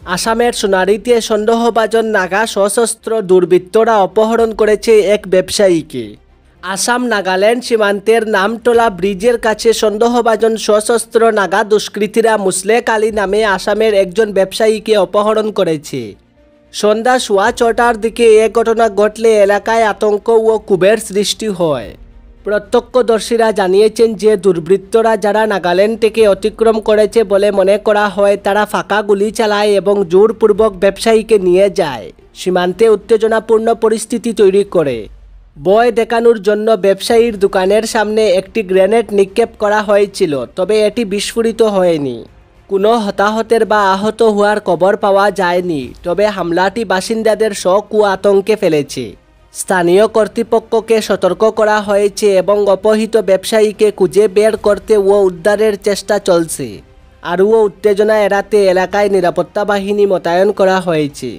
আসামের সোনারীতে সন্দেহভাজন নাগা সশস্ত্র দুর্বৃত্তরা অপহরণ করেছে এক ব্যবসায়ীকে। আসাম নাগাল্যান্ড সীমান্তের নামটোলা ব্রিজের কাছে সন্দেহভাজন সশস্ত্র নাগা দুষ্কৃতীরা মুসলেক আলী নামে আসামের একজন ব্যবসায়ীকে অপহরণ করেছে। সন্ধ্যা 6:15টার দিকে এ ঘটনা ঘটলে এলাকায় আতঙ্ক ও ক্ষোভের সৃষ্টি হয়। প্রত্যক্ষদর্শীরা জানিয়েছেন যে দুর্বৃত্তরা যারা নাগাল্যান্ড থেকে অতিক্রম করেছে বলে মনে করা হয় তারা ফাঁকা গুলি চালায় এবং জোরপূর্বক ব্যবসায়ীকে নিয়ে যায়, সীমান্তে উত্তেজনাপূর্ণ পরিস্থিতি তৈরি করে। ভয় দেখানোর জন্য ব্যবসায়ীর দোকানের সামনে একটি গ্রেনেড নিক্ষেপ করা হয়েছিল, তবে এটি বিস্ফোরিত হয়নি। কোনো হতাহতের বা আহত হওয়ার খবর পাওয়া যায়নি, তবে হামলাটি বাসিন্দাদের শোক ও আতঙ্কে ফেলেছে। স্থানীয় কর্তৃপক্ষকে সতর্ক করা হয়েছে এবং অপহৃত ব্যবসায়ীকে খুঁজে বের করতে ও উদ্ধারের চেষ্টা চলছে। আরও উত্তেজনা এড়াতে এলাকায় নিরাপত্তা বাহিনী মোতায়েন করা হয়েছে।